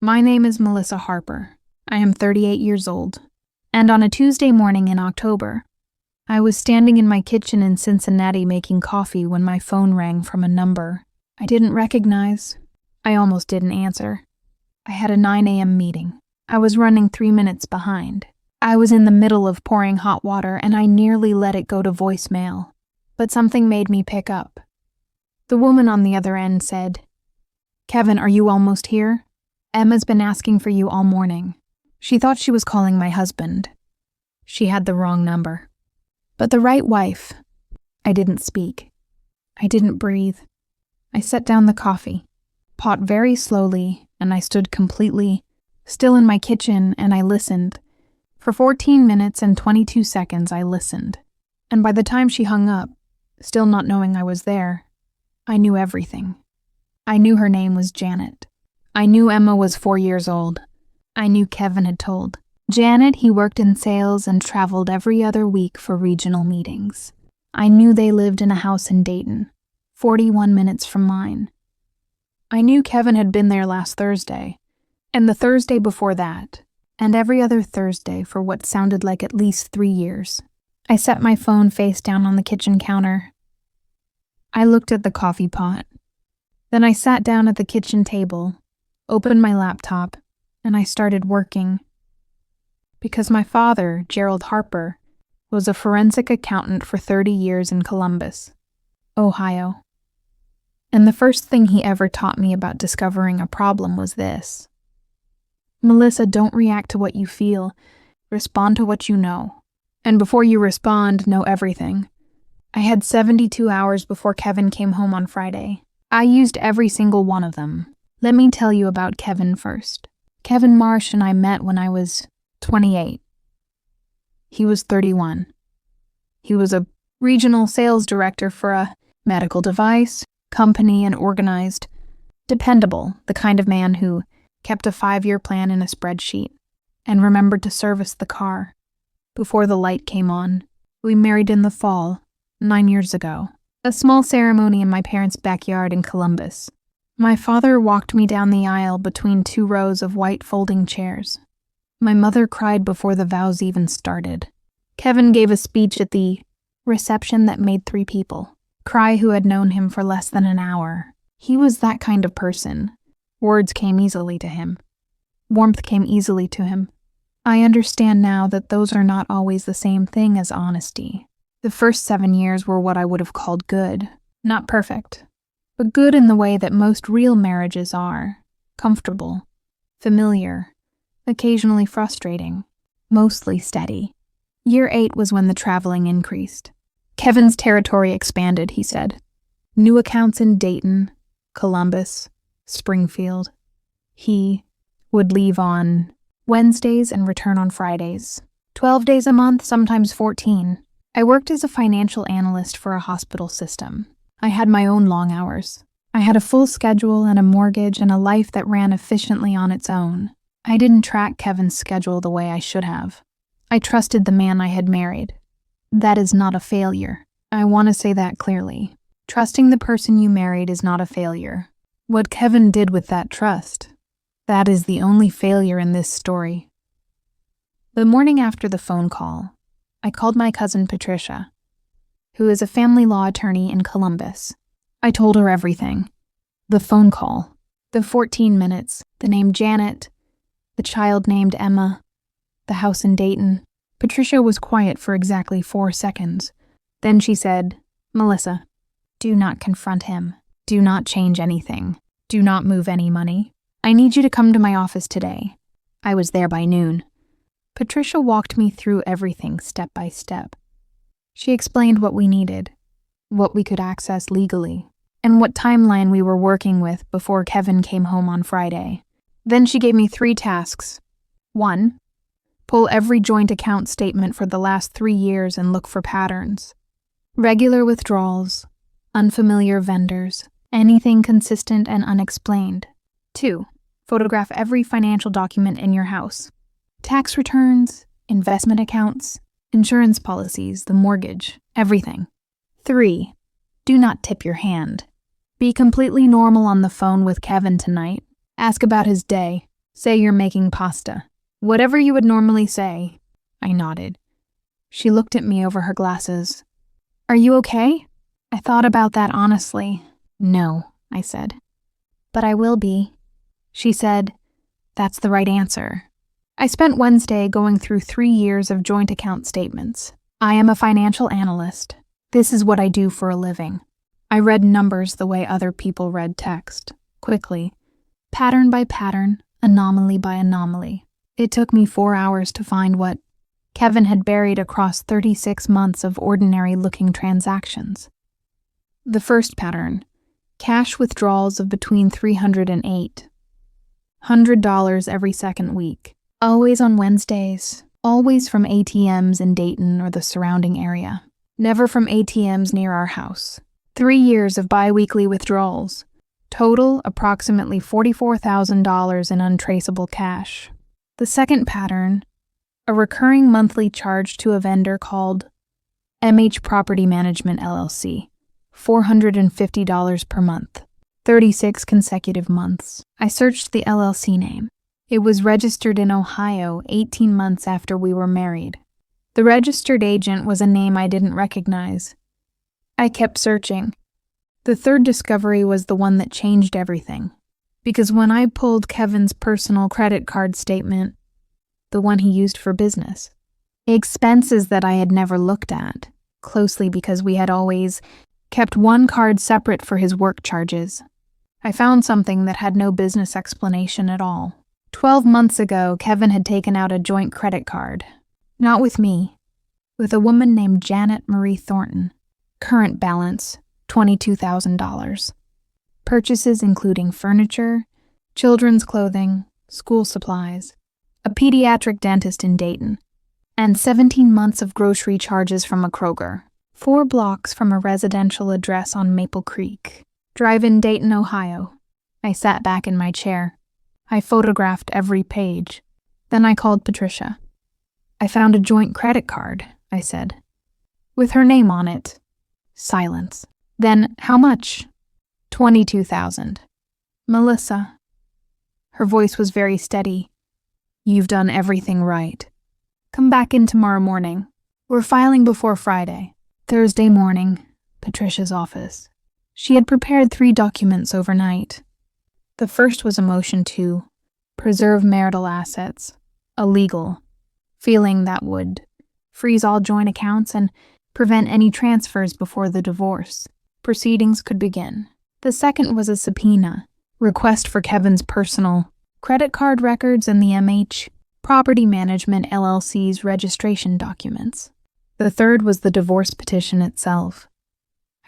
My name is Melissa Harper. I am 38 years old. And on a Tuesday morning in October, I was standing in my kitchen in Cincinnati making coffee when my phone rang from a number I didn't recognize. I almost didn't answer. I had a 9 a.m. meeting. I was running 3 minutes behind. I was in the middle of pouring hot water and I nearly let it go to voicemail. But something made me pick up. The woman on the other end said, "Kevin, are you almost here? Emma's been asking for you all morning." She thought she was calling my husband. She had the wrong number. But the right wife. I didn't speak. I didn't breathe. I set down the coffee, pot very slowly, and I stood completely still in my kitchen and I listened. For 14 minutes and 22 seconds I listened. And by the time she hung up, still not knowing I was there, I knew everything. I knew her name was Janet. I knew Emma was 4 years old. I knew Kevin had told Janet he worked in sales and traveled every other week for regional meetings. I knew they lived in a house in Dayton, 41 minutes from mine. I knew Kevin had been there last Thursday, and the Thursday before that, and every other Thursday for what sounded like at least 3 years. I set my phone face down on the kitchen counter. I looked at the coffee pot. Then I sat down at the kitchen table, opened my laptop, and I started working. Because my father, Gerald Harper, was a forensic accountant for 30 years in Columbus, Ohio. And the first thing he ever taught me about discovering a problem was this: Melissa, don't react to what you feel. Respond to what you know. And before you respond, know everything. I had 72 hours before Kevin came home on Friday. I used every single one of them. Let me tell you about Kevin first. Kevin Marsh and I met when I was 28. He was 31. He was a regional sales director for a medical device company and organized, dependable, the kind of man who kept a 5-year plan in a spreadsheet and remembered to service the car before the light came on. We married in the fall, 9 years ago. A small ceremony in my parents' backyard in Columbus. My father walked me down the aisle between 2 rows of white folding chairs. My mother cried before the vows even started. Kevin gave a speech at the reception that made 3 people cry who had known him for less than an hour. He was that kind of person. Words came easily to him. Warmth came easily to him. I understand now that those are not always the same thing as honesty. The first 7 years were what I would have called good. Not perfect, but good in the way that most real marriages are. Comfortable, familiar, occasionally frustrating, mostly steady. Year 8 was when the traveling increased. Kevin's territory expanded, he said. New accounts in Dayton, Columbus, Springfield. He would leave on Wednesdays and return on Fridays. 12 days a month, sometimes 14. I worked as a financial analyst for a hospital system. I had my own long hours. I had a full schedule and a mortgage and a life that ran efficiently on its own. I didn't track Kevin's schedule the way I should have. I trusted the man I had married. That is not a failure. I want to say that clearly. Trusting the person you married is not a failure. What Kevin did with that trust, that is the only failure in this story. The morning after the phone call, I called my cousin Patricia, who is a family law attorney in Columbus. I told her everything. The phone call, the 14 minutes, the name Janet, the child named Emma, the house in Dayton. Patricia was quiet for exactly 4 seconds. Then she said, "Melissa, do not confront him. Do not change anything. Do not move any money. I need you to come to my office today." I was there by noon. Patricia walked me through everything step by step. She explained what we needed, what we could access legally, and what timeline we were working with before Kevin came home on Friday. Then she gave me 3 tasks. 1. Pull every joint account statement for the last 3 years and look for patterns. Regular withdrawals, unfamiliar vendors, anything consistent and unexplained. 2. Photograph every financial document in your house. Tax returns, investment accounts, insurance policies, the mortgage, everything. 3. Do not tip your hand. Be completely normal on the phone with Kevin tonight. Ask about his day. Say you're making pasta. Whatever you would normally say. I nodded. She looked at me over her glasses. Are you okay? I thought about that honestly. No, I said. But I will be. She said, that's the right answer. I spent Wednesday going through 3 years of joint account statements. I am a financial analyst. This is what I do for a living. I read numbers the way other people read text, quickly, pattern by pattern, anomaly by anomaly. It took me 4 hours to find what Kevin had buried across 36 months of ordinary-looking transactions. The first pattern, cash withdrawals of between $300 and $800 every second week. Always on Wednesdays, always from ATMs in Dayton or the surrounding area. Never from ATMs near our house. 3 years of bi-weekly withdrawals. Total approximately $44,000 in untraceable cash. The second pattern, a recurring monthly charge to a vendor called MH Property Management LLC, $450 per month. 36 consecutive months. I searched the LLC name. It was registered in Ohio 18 months after we were married. The registered agent was a name I didn't recognize. I kept searching. The third discovery was the one that changed everything. Because when I pulled Kevin's personal credit card statement, the one he used for business, expenses that I had never looked at closely because we had always kept one card separate for his work charges, I found something that had no business explanation at all. 12 months ago, Kevin had taken out a joint credit card. Not with me. With a woman named Janet Marie Thornton. Current balance, $22,000. Purchases including furniture, children's clothing, school supplies, a pediatric dentist in Dayton, and 17 months of grocery charges from a Kroger. 4 blocks from a residential address on Maple Creek. Drive in Dayton, Ohio. I sat back in my chair. I photographed every page. Then I called Patricia. I found a joint credit card, I said. With her name on it. Silence. Then, how much? $22,000. Melissa. Her voice was very steady. You've done everything right. Come back in tomorrow morning. We're filing before Friday. Thursday morning, Patricia's office. She had prepared 3 documents overnight. The first was a motion to preserve marital assets, a legal, feeling that would freeze all joint accounts and prevent any transfers before the divorce. Proceedings could begin. The second was a subpoena, request for Kevin's personal credit card records and the MH Property Management LLC's registration documents. The third was the divorce petition itself.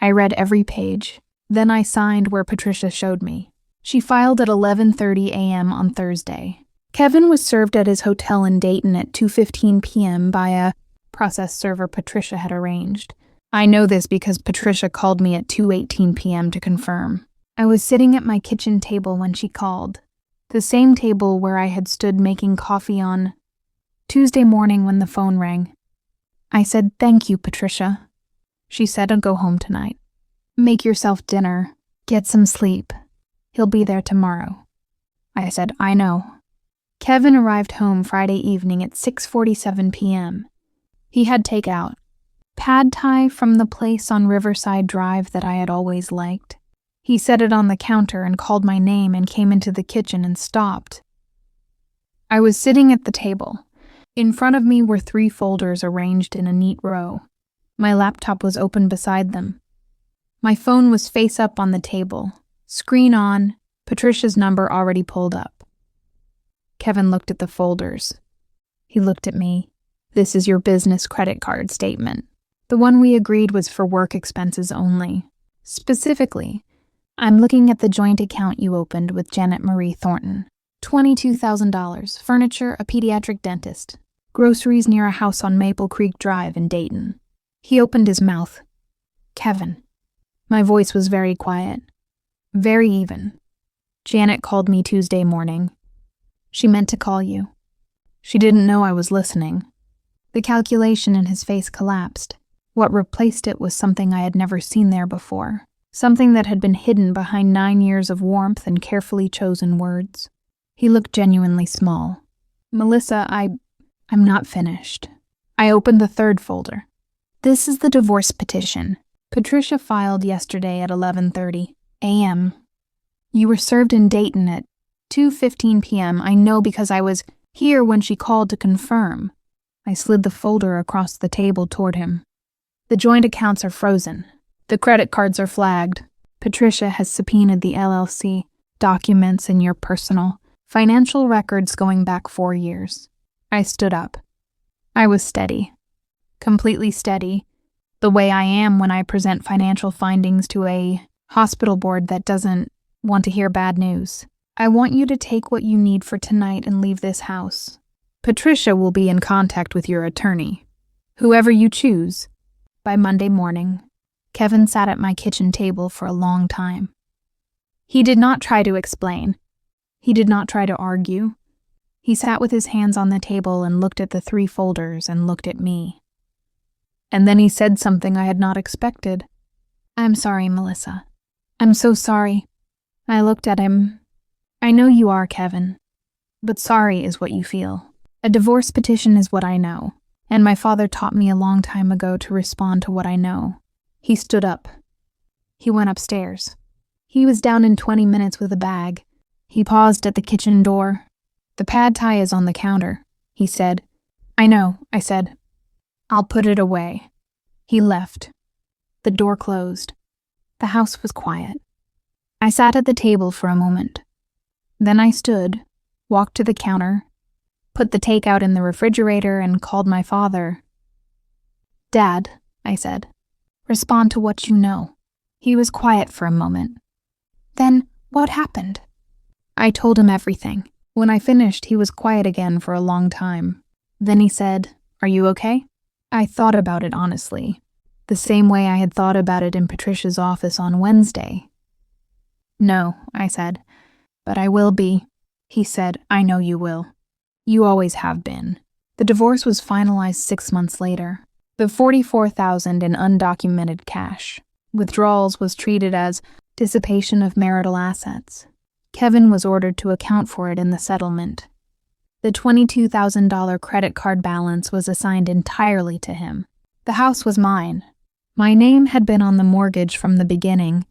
I read every page. Then I signed where Patricia showed me. She filed at 11:30 a.m. on Thursday. Kevin was served at his hotel in Dayton at 2:15 p.m. by a process server Patricia had arranged. I know this because Patricia called me at 2:18 p.m. to confirm. I was sitting at my kitchen table when she called, the same table where I had stood making coffee on Tuesday morning when the phone rang. I said, "Thank you, Patricia." She said, "I'll go home tonight. Make yourself dinner. Get some sleep. He'll be there tomorrow." I said, "I know." Kevin arrived home Friday evening at 6:47 p.m. He had takeout. Pad Thai from the place on Riverside Drive that I had always liked. He set it on the counter and called my name and came into the kitchen and stopped. I was sitting at the table. In front of me were 3 folders arranged in a neat row. My laptop was open beside them. My phone was face up on the table. Screen on, Patricia's number already pulled up. Kevin looked at the folders. He looked at me. "This is your business credit card statement. The one we agreed was for work expenses only. Specifically, I'm looking at the joint account you opened with Janet Marie Thornton. $22,000, furniture, a pediatric dentist, groceries near a house on Maple Creek Drive in Dayton." He opened his mouth. "Kevin." My voice was very quiet. Very even. "Janet called me Tuesday morning. She meant to call you. She didn't know I was listening." The calculation in his face collapsed. What replaced it was something I had never seen there before. Something that had been hidden behind 9 years of warmth and carefully chosen words. He looked genuinely small. Melissa, I'm not finished. I opened the third folder. This is the divorce petition. Patricia filed yesterday at 11:30 a.m. You were served in Dayton at 2:15 p.m. I know because I was here when she called to confirm. I slid the folder across the table toward him. The joint accounts are frozen. The credit cards are flagged. Patricia has subpoenaed the LLC documents and your personal financial records going back 4 years. I stood up. I was steady. Completely steady. The way I am when I present financial findings to a hospital board that doesn't want to hear bad news. I want you to take what you need for tonight and leave this house. Patricia will be in contact with your attorney, whoever you choose. By Monday morning, Kevin sat at my kitchen table for a long time. He did not try to explain. He did not try to argue. He sat with his hands on the table and looked at the 3 folders and looked at me. And then he said something I had not expected. I'm sorry, Melissa. I'm so sorry. I looked at him. I know you are, Kevin. But sorry is what you feel. A divorce petition is what I know, and my father taught me a long time ago to respond to what I know. He stood up. He went upstairs. He was down in 20 minutes with a bag. He paused at the kitchen door. The pad thai is on the counter, he said. I know, I said. I'll put it away. He left. The door closed. The house was quiet. I sat at the table for a moment. Then I stood, walked to the counter, put the takeout in the refrigerator, and called my father. Dad, I said, respond to what you know. He was quiet for a moment. Then, what happened? I told him everything. When I finished, he was quiet again for a long time. Then he said, Are you okay? I thought about it honestly, the same way I had thought about it in Patricia's office on Wednesday. No, I said, but I will be. He said, I know you will. You always have been. The divorce was finalized 6 months later. The $44,000 in undocumented cash. Withdrawals was treated as dissipation of marital assets. Kevin was ordered to account for it in the settlement. The $22,000 credit card balance was assigned entirely to him. The house was mine. My name had been on the mortgage from the beginning,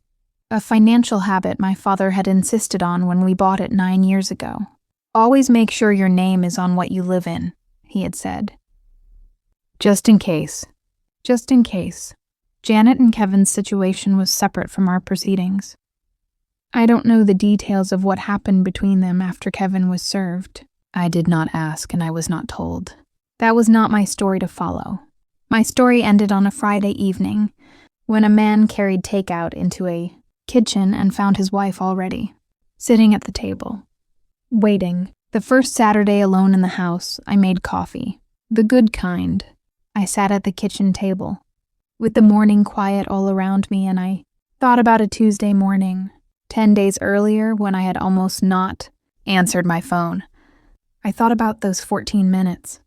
a financial habit my father had insisted on when we bought it 9 years ago. Always make sure your name is on what you live in, he had said. Just in case. Just in case. Janet and Kevin's situation was separate from our proceedings. I don't know the details of what happened between them after Kevin was served. I did not ask, and I was not told. That was not my story to follow. My story ended on a Friday evening, when a man carried takeout into a kitchen and found his wife already, sitting at the table, waiting. The first Saturday alone in the house, I made coffee. The good kind. I sat at the kitchen table, with the morning quiet all around me, and I thought about a Tuesday morning, 10 days earlier, when I had almost not answered my phone. I thought about those 14 minutes.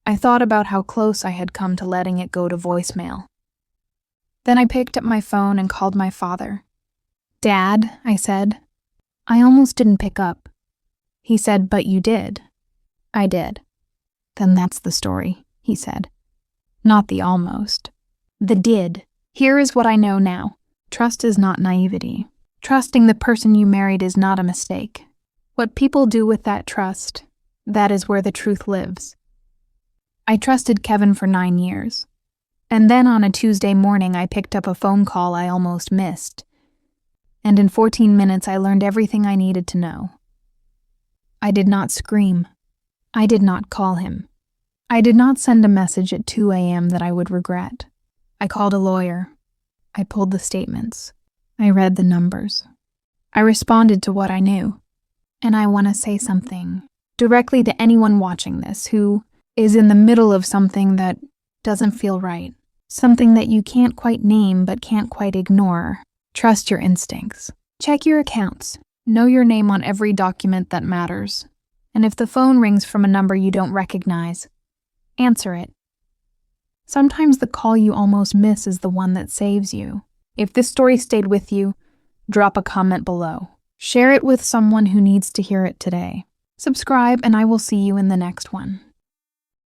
I thought about how close I had come to letting it go to voicemail. Then I picked up my phone and called my father. Dad, I said. I almost didn't pick up. He said, but you did. I did. Then that's the story, he said. Not the almost. The did. Here is what I know now. Trust is not naivety. Trusting the person you married is not a mistake. What people do with that trust, that is where the truth lives. I trusted Kevin for 9 years. And then on a Tuesday morning, I picked up a phone call I almost missed. And in 14 minutes, I learned everything I needed to know. I did not scream. I did not call him. I did not send a message at 2 a.m. that I would regret. I called a lawyer. I pulled the statements. I read the numbers. I responded to what I knew. And I want to say something directly to anyone watching this who is in the middle of something that doesn't feel right. Something that you can't quite name but can't quite ignore. Trust your instincts. Check your accounts. Know your name on every document that matters. And if the phone rings from a number you don't recognize, answer it. Sometimes the call you almost miss is the one that saves you. If this story stayed with you, drop a comment below. Share it with someone who needs to hear it today. Subscribe, and I will see you in the next one.